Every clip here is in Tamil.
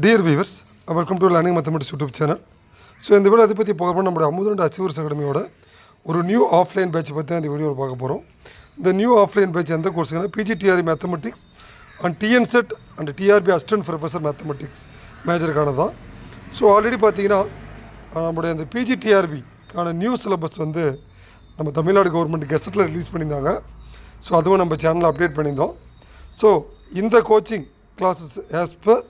Dear viewers, welcome to Learning Mathematics YouTube channel. So இந்த வீடியோ அதை பற்றி பார்க்க போகிறோம். நம்முடைய அமுதன் அச்சீவர்ஸ் அகாடமியோட ஒரு நியூ ஆஃப்லைன் பேட்ச் பற்றி தான் இந்த வீடியோவில் பார்க்க போகிறோம். இந்த நியூ ஆஃப்லைன் பேட்ச் எந்த கோர்ஸுங்கன்னா PGTRB mathematics and TNSET and TRB assistant professor mathematics மேஜருக்கான தான். ஸோ ஆல்ரெடி பார்த்தீங்கன்னா நம்முடைய இந்த பிஜிடிஆர்பிக்கான நியூ சிலபஸ் வந்து நம்ம தமிழ்நாடு கவர்மெண்ட் கெசட்டில் ரிலீஸ் பண்ணியிருந்தாங்க. ஸோ அதுவும் நம்ம சேனலில் அப்டேட் பண்ணியிருந்தோம். ஸோ இந்த coaching classes as per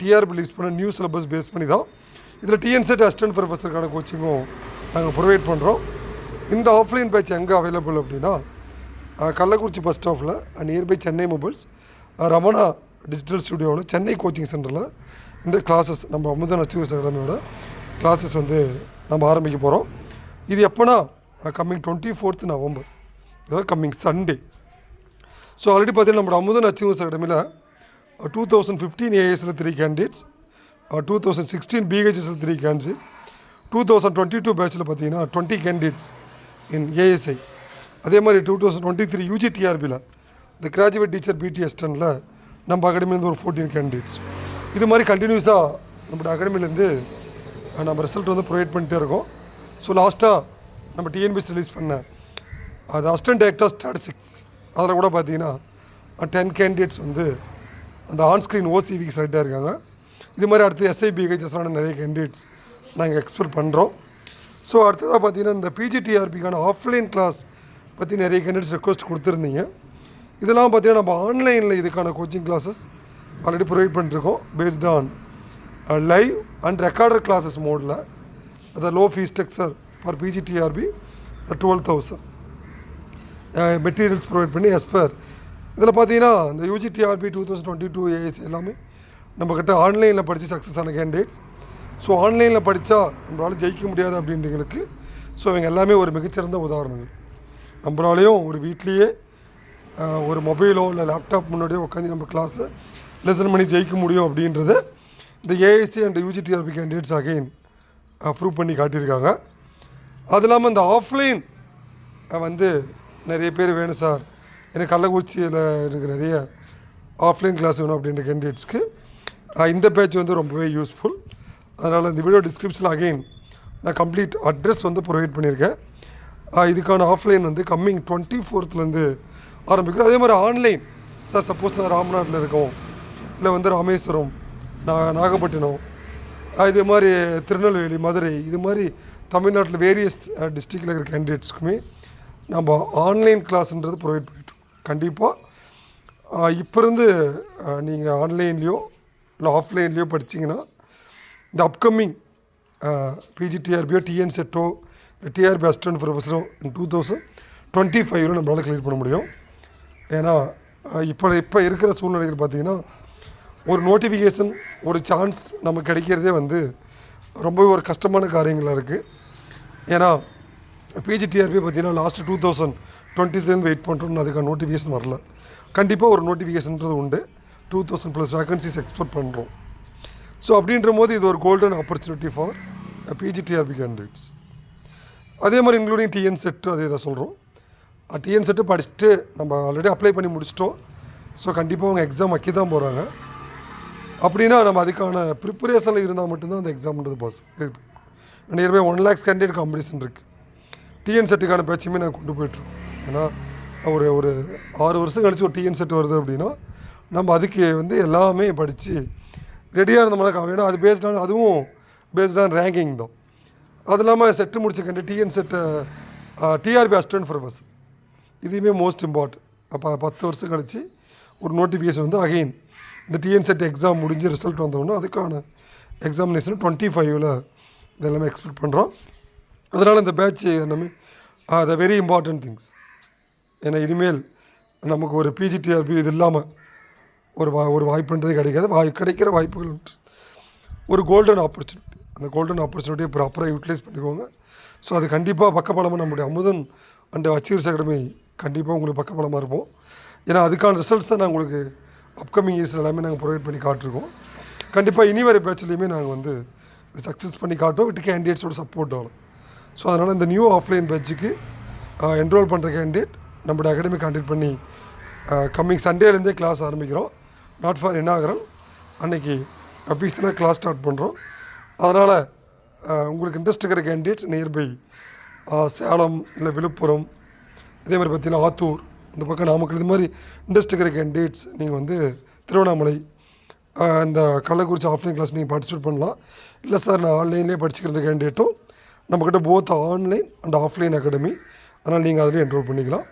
TRP release பண்ண நியூ சிலபஸ் பேஸ் பண்ணி தான் இதில் டிஎன்செட் அசிஸ்டன்ட் ப்ரொஃபஸருக்கான கோச்சிங்கும் நாங்கள் ப்ரொவைட் பண்ணுறோம். இந்த ஆஃப்லைன் பேட்ச் எங்கே அவைலபிள் அப்படின்னா கள்ளக்குறிச்சி பஸ் ஸ்டாப்பில் nearby Chennai mobiles Ramana digital ஸ்டுடியோவில் சென்னை கோச்சிங் சென்டரில் இந்த கிளாஸஸ் நம்ம அமுதன் அச்சீவர்ஸ் அகாடமியோட கிளாஸஸ் வந்து நம்ம ஆரம்பிக்க போகிறோம். இது எப்போனா கம்மிங் 24th நவம்பர், அதாவது கம்மிங் சண்டே. ஸோ ஆல்ரெடி பார்த்தீங்கன்னா நம்ம அமுதன் அச்சீவர்ஸ் அகாடமியில் 2015 ஏஎஸில் 3 கேண்டிடேட்ஸ், 2016 பிஹெச்எஸில் 3 கேண்டிடேட்ஸ், 2022 பேட்சில் பார்த்தீங்கன்னா 20 கேண்டிடேட்ஸ் இன் ஏஎஸ்ஐ. அதே மாதிரி 2023 யூஜிடிஆர்பியில் இந்த கிராஜுவேட் டீச்சர் பிடி அசிஸ்டன்ட்டில் நம்ம அகாடமிலேருந்து ஒரு 14 கேண்டிடேட்ஸ். இது மாதிரி கண்டினியூஸாக நம்மளோட அகாடமிலேருந்து நம்ம ரிசல்ட் வந்து ப்ரொவைட் பண்ணிகிட்டே இருக்கோம். ஸோ லாஸ்ட்டாக நம்ம டிஎன்பிஎஸ் ரிலீஸ் பண்ண அது அசிஸ்டன்ட் டைரக்டர் ஸ்டாட்டிஸ்டிக்ஸ் அதில் கூட பார்த்தீங்கன்னா 10 கேண்டிடேட்ஸ் வந்து அந்த ஆன்ஸ்க்ரீன் ஓசிவிக்கு செலக்டாக இருக்காங்க. இது மாதிரி அடுத்து எஸ்ஐபிஹெச்எஸ்லான நிறைய கேண்டிடேட்ஸ் நாங்கள் எக்ஸ்பெக்ட் பண்ணுறோம். ஸோ அடுத்ததாக பார்த்தீங்கன்னா இந்த பிஜிடிஆர்பிக்கான ஆஃப்லைன் கிளாஸ் பற்றி நிறைய கேண்டிடேட்ஸ் ரெக்வஸ்ட் கொடுத்துருந்தீங்க. இதெல்லாம் பார்த்தீங்கன்னா நம்ம ஆன்லைனில் இதுக்கான கோச்சிங் கிளாஸஸ் ஆல்ரெடி ப்ரொவைட் பண்ணிருக்கோம். Based on live and recorder classes மோடில் அது low fees structure for PGTRB 12,000 materials provide பண்ணி எஸ்பர். இதில் பார்த்தீங்கன்னா இந்த யூஜிடிஆர்பி 2022 ஏஎஸ் எல்லாமே நம்மக்கிட்ட ஆன்லைனில் படித்து சக்ஸஸ் ஆன கேண்டிடேட்ஸ். ஸோ ஆன்லைனில் படித்தா நம்மளால் ஜெயிக்க முடியாது அப்படின்றவங்களுக்கு ஸோ இவங்க எல்லாமே ஒரு மிகச்சிறந்த உதாரணங்கள். நம்மளாலேயும் ஒரு வீட்லேயே ஒரு மொபைலோ இல்லை லேப்டாப் முன்னாடியோ உட்காந்து நம்ம கிளாஸை லெசன் பண்ணி ஜெயிக்க முடியும் அப்படின்றது இந்த ASC and UGTRB candidates again prove பண்ணி காட்டியிருக்காங்க. அது இல்லாமல் இந்த ஆஃப்லைன் வந்து நிறைய பேர் வேணும் சார், எனக்கு கள்ளக்குறிச்சியில் எனக்கு நிறைய ஆஃப்லைன் கிளாஸ் வேணும் அப்படின்ற கேண்டிடேட்ஸ்க்கு இந்த பேட்ச் வந்து ரொம்பவே யூஸ்ஃபுல். அதனால் இந்த வீடியோ டிஸ்கிரிப்ஷனில் அகெயின் நான் கம்ப்ளீட் அட்ரஸ் வந்து ப்ரொவைட் பண்ணியிருக்கேன். இதுக்கான ஆஃப்லைன் வந்து கம்மிங் 24th ஆரம்பிக்கிறோம். அதே மாதிரி ஆன்லைன் சார், சப்போஸ் நான் ராமநாட்டில் இருக்கோம், இல்லை வந்து ராமேஸ்வரம், நாகப்பட்டினம், இது மாதிரி திருநெல்வேலி, மதுரை, இது மாதிரி தமிழ்நாட்டில் வேரியஸ் டிஸ்ட்ரிக்டில் இருக்கிற கேண்டிடேட்ஸ்க்குமே நம்ம ஆன்லைன் கிளாஸ்ன்றது ப்ரொவைட் பண்ணிட்டோம். கண்டிப்பாக இப்போ இருந்து நீங்கள் ஆன்லைன்லேயோ இல்லை ஆஃப்லைன்லேயோ படிச்சிங்கன்னா இந்த அப்கமிங் பிஜிடிஆர்பியோ டிஎன்செட்டோ டிஆர்பி அசிஸ்டன்ட் ப்ரொஃபஸரோ 2025 நம்மளால் கிளியர் பண்ண முடியும். ஏன்னா இப்போ இருக்கிற சூழ்நிலைகள் பார்த்திங்கன்னா ஒரு நோட்டிஃபிகேஷன், ஒரு சான்ஸ் நமக்கு கிடைக்கிறதே வந்து ரொம்பவே ஒரு கஷ்டமான காரியங்களாக இருக்குது. ஏன்னா பிஜிடிஆர்பி பார்த்திங்கன்னா லாஸ்ட்டு 2023 வெயிட் பண்ணுறோன்னு அதுக்கான நோட்டிஃபிகேஷன் வரல. கண்டிப்பாக ஒரு நோட்டிஃபிகேஷன்றது உண்டு. 2000+ வேகன்சிஸ் எக்ஸ்பெக்ட் பண்ணுறோம். ஸோ அப்படின்ற போது இது ஒரு golden opportunity for PGTRB candidates. அதே மாதிரி இன்க்ளூடிங் டிஎன்செட்டு அதே தான் சொல்கிறோம். டிஎன்செட்டு படிச்சுட்டு நம்ம ஆல்ரெடி அப்ளை பண்ணி முடிச்சிட்டோம். ஸோ கண்டிப்பாக அவங்க எக்ஸாம் வைக்க தான் போகிறாங்க. அப்படின்னா நம்ம அதுக்கான ப்ரிப்பரேஷனில் இருந்தால் மட்டும்தான் அந்த எக்ஸாம்ன்றது possible. Nearby 1 lakh candidate competition இருக்குது. டிஎன்செட்டுக்கான பேச்சுமே நாங்கள் கொண்டு போய்ட்டுருக்கோம். ஏன்னா ஒரு 6 வருஷம் கழிச்சு ஒரு டிஎன்செட் வருது அப்படின்னா நம்ம அதுக்கு வந்து எல்லாமே படித்து ரெடியாக இருந்தோம்னா, ஏன்னா அது அதுவும் பேஸ்டான் ரேங்கிங் தான். அது இல்லாமல் செட்டு முடிச்ச டிஎன்செட்டு டிஆர்பி அசிஸ்டன்ட் ப்ரொஃபஸர் இதுவுமே மோஸ்ட் இம்பார்ட்டன்ட். அப்போ 10 வருஷம் கழிச்சு ஒரு நோட்டிஃபிகேஷன் வந்து அகெயின் இந்த டிஎன்செட் எக்ஸாம் முடிஞ்சு ரிசல்ட் வந்தோன்னா அதுக்கான எக்ஸாமினேஷன் 25 இதெல்லாமே எக்ஸ்பெக்ட் பண்ணுறோம். அதனால் இந்த பேட்ச் எல்லாமே த வெரி இம்பார்ட்டன்ட் திங்ஸ். ஏன்னா இனிமேல் நமக்கு ஒரு பிஜிடிஆர்பி இது இல்லாமல் ஒரு வாய்ப்புன்றது கிடைக்காது. கிடைக்கிற வாய்ப்புகள் உண்டு. ஒரு கோல்டன் ஆப்பர்ச்சுனிட்டி. அந்த கோல்டன் ஆப்பர்ச்சுனிட்டியை ப்ராப்பராக யூட்டிலைஸ் பண்ணிக்கோங்க. ஸோ அது கண்டிப்பாக பக்கபலமாக நம்முடைய அமுதன் அண்ட் அச்சீவர்ஸ் அகாடமி கண்டிப்பாக உங்களுக்கு பக்கபலமாக இருப்போம். ஏன்னா அதுக்கான ரிசல்ட்ஸ் தான் நாங்கள் உங்களுக்கு அப்கமிங் இயர்ஸ் எல்லாமே நாங்கள் ப்ரொவைட் பண்ணி காட்டிருக்கோம். கண்டிப்பாக இனி வரை பேட்ச்லேயுமே நாங்கள் வந்து சக்ஸஸ் பண்ணி காட்டுவோம் வித் கேண்டிடேட்ஸோட சப்போர்ட் ஆகும். ஸோ அதனால் இந்த நியூ ஆஃப்லைன் பேட்சுக்கு என்ரோல் பண்ணுற கேண்டிடேட் நம்மளோட அகாடமி கான்டாக்ட் பண்ணி கம்மிங் சண்டேலேருந்தே கிளாஸ் ஆரம்பிக்கிறோம். நாட் ஃபார் இனாகரல் அன்றைக்கி அஃபீஷியலாக கிளாஸ் ஸ்டார்ட் பண்ணுறோம். அதனால் உங்களுக்கு இன்ட்ரெஸ்ட் இருக்கிற கேண்டிடேட்ஸ் நியர்பை சேலம் இல்லை விழுப்புரம், இதே மாதிரி பார்த்தீங்கன்னா ஆத்தூர், இந்த பக்கம் நாமக்கல், இது மாதிரி இன்ட்ரெஸ்ட் இருக்கிற கேண்டிடேட்ஸ் நீங்கள் வந்து திருவண்ணாமலை, இந்த கள்ளக்குறிச்சி ஆஃப்லைன் கிளாஸ் நீங்கள் பார்ட்டிசிபேட் பண்ணலாம். இல்லை சார் நான் ஆன்லைன்லேயே படிச்சுக்கிற கேண்டிடேட்டும் நம்மக்கிட்ட both online and offline academy, அதனால் நீங்கள் அதிலே என்ரோல் பண்ணிக்கலாம்.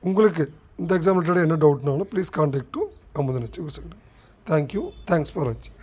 உங்களுக்கு இந்த எக்ஸாம் ரிலேட்டட் என்ன டவுட்னாலும் please contact to Amudhan. Thank you, thanks for வாட்சிங்.